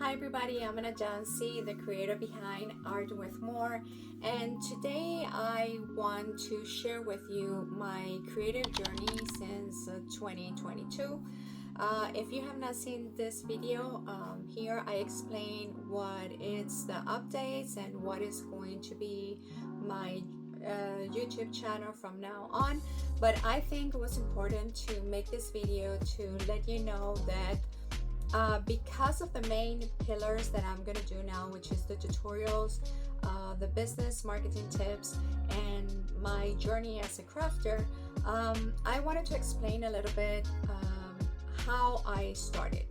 Hi everybody, I'm Anayansi, the creator behind Art with More, and today I want to share with you my creative journey since 2022. If you have not seen this video, here I explain what is the updates and what is going to be my YouTube channel from now on. But I think it was important to make this video to let you know that because of the main pillars that I'm gonna do now, which is the tutorials, the business marketing tips, and my journey as a crafter, I wanted to explain a little bit how I started.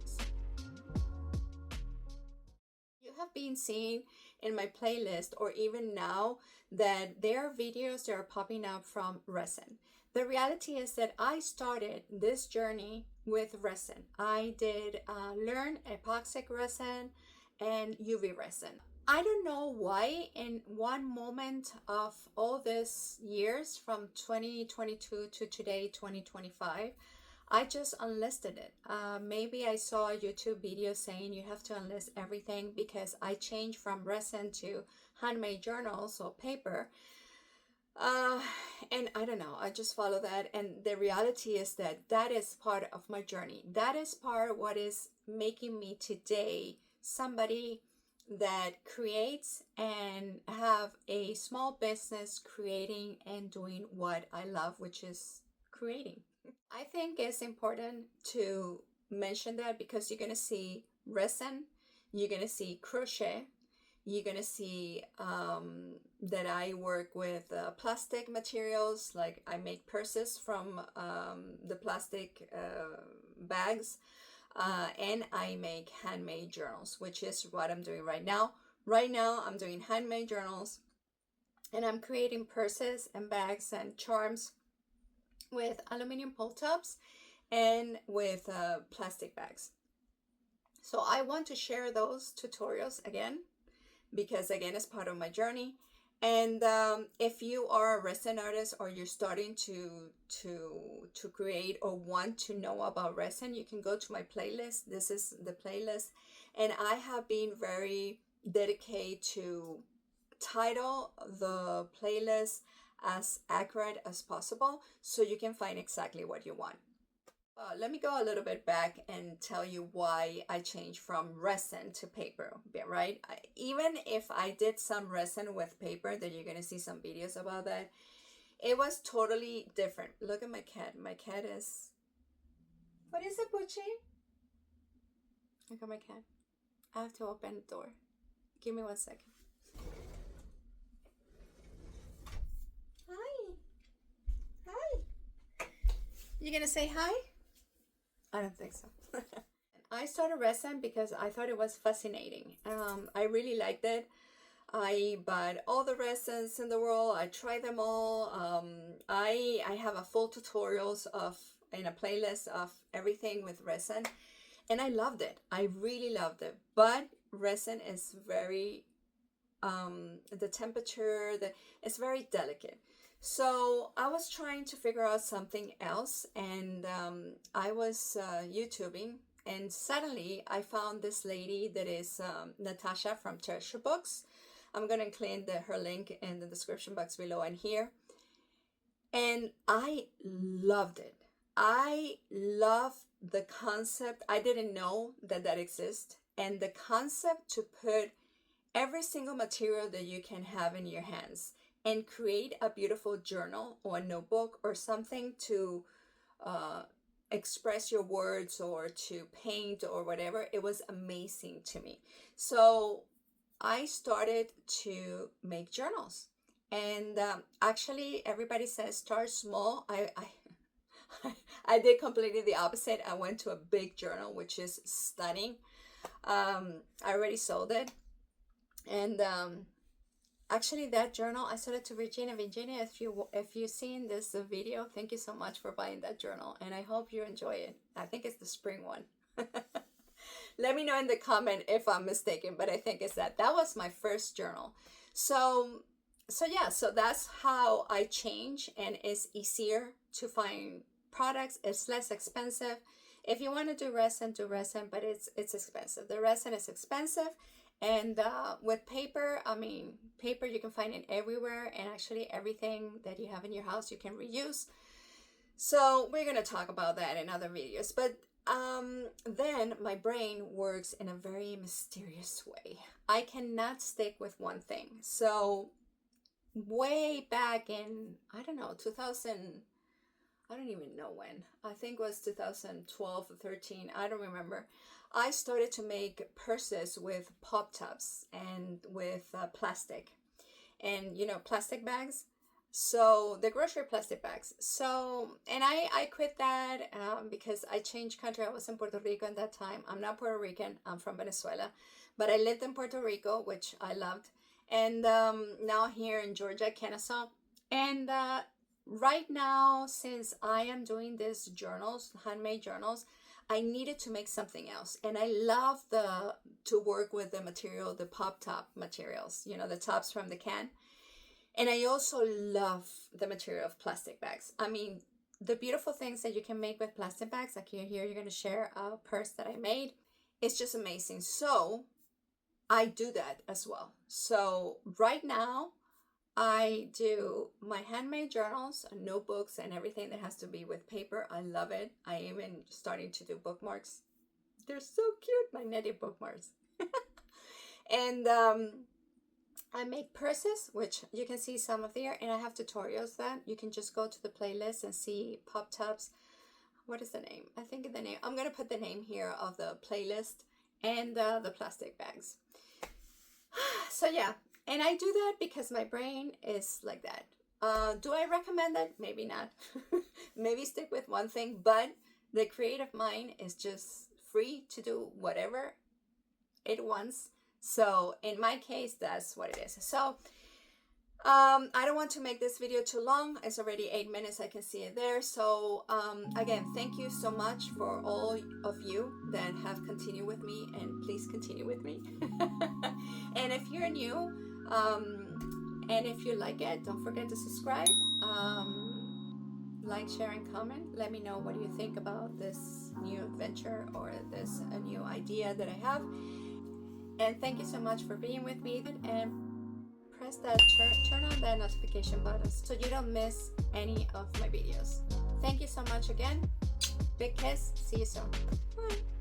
You have been seeing in my playlist or even now that there are videos that are popping up from resin. The reality is that I started this journey with resin. I did learn epoxy resin and UV resin. I don't know why in one moment of all these years from 2022 to today, 2025, I just unlisted it. Maybe I saw a YouTube video saying you have to unlist everything because I changed from resin to handmade journals or paper. And I don't know, I just follow that. And the reality is that that is part of my journey. That is part of what is making me today somebody that creates and have a small business creating and doing what I love, which is creating. I think it's important to mention that because you're going to see resin, you're going to see crochet, you're going to see that I work with plastic materials, like I make purses from the plastic bags, and I make handmade journals, which is what I'm doing right now. Right now, I'm doing handmade journals, and I'm creating purses and bags and charms with aluminum pull tabs and with plastic bags. So I want to share those tutorials again because again it's part of my journey. And if you are a resin artist or you're starting to create or want to know about resin, you can go to my playlist. This is the playlist, and I have been very dedicated to title the playlist as accurate as possible so you can find exactly what you want. Let me go a little bit back and tell you why I changed from resin to paper, right? Even if I did some resin with paper, that you're going to see some videos about that, it was totally different. Look at my cat. My cat is... What is it, Pucci? Look at my cat. I have to open the door. Give me 1 second. Hi. Hi. You gonna say hi? I don't think so. I started resin because I thought it was fascinating. I really liked it. I bought all the resins in the world. I tried them all. I have a full tutorials in a playlist of everything with resin, and I loved it. I really loved it. But resin is very the temperature, it's very delicate. So I was trying to figure out something else, and I was YouTubing, and suddenly I found this lady that is Natasha from Treasure Books. I'm gonna include her link in the description box below and here. And I loved it. I love the concept. I didn't know that exists, and the concept to put every single material that you can have in your hands and create a beautiful journal or a notebook or something to express your words or to paint or whatever. It was amazing to me. So I started to make journals. And actually, everybody says start small. I did completely the opposite. I went to a big journal, which is stunning. I already sold it. And actually, that journal I sold it to Virginia. Virginia, if you've seen this video, thank you so much for buying that journal, and I hope you enjoy it. I think it's the spring one. Let me know in the comment if I'm mistaken, but I think it's that was my first journal. So yeah, so that's how I change, and it's easier to find products. It's less expensive. If you want to do resin, but it's expensive. The resin is expensive. And with paper, I mean, paper you can find it everywhere, and actually everything that you have in your house you can reuse. So we're going to talk about that in other videos. But then my brain works in a very mysterious way. I cannot stick with one thing. So way back in, I don't know, 2000, I don't even know when. I think it was 2012 or 13. I don't remember. I started to make purses with pop tops and with plastic. And, you know, plastic bags. So the grocery plastic bags. So, and I quit that because I changed country. I was in Puerto Rico at that time. I'm not Puerto Rican. I'm from Venezuela. But I lived in Puerto Rico, which I loved. And now here in Georgia, Kennesaw. And right now, since I am doing these journals, handmade journals, I needed to make something else. And I love to work with the material, the pop top materials, you know, the tops from the can. And I also love the material of plastic bags. I mean, the beautiful things that you can make with plastic bags, like here you're going to share a purse that I made. It's just amazing. So I do that as well. So right now, I do my handmade journals, notebooks, and everything that has to be with paper. I love it. I even starting to do bookmarks. They're so cute, my knitted bookmarks. And I make purses, which you can see some of there, and I have tutorials that you can just go to the playlist and see pop tops. What is the name? I think the name. I'm going to put the name here of the playlist and the plastic bags. So yeah. And I do that because my brain is like that. Do I recommend that? Maybe not. Maybe stick with one thing, but the creative mind is just free to do whatever it wants. So in my case, that's what it is. So I don't want to make this video too long. It's already 8 minutes. I can see it there. So again, thank you so much for all of you that have continued with me, and please continue with me. And if you're new, and if you like it, don't forget to subscribe, like, share, and comment. Let me know what you think about this new adventure or this a new idea that I have. And thank you so much for being with me, and press that turn on that notification button so you don't miss any of my videos. Thank you so much again. Big kiss. See you soon. Bye.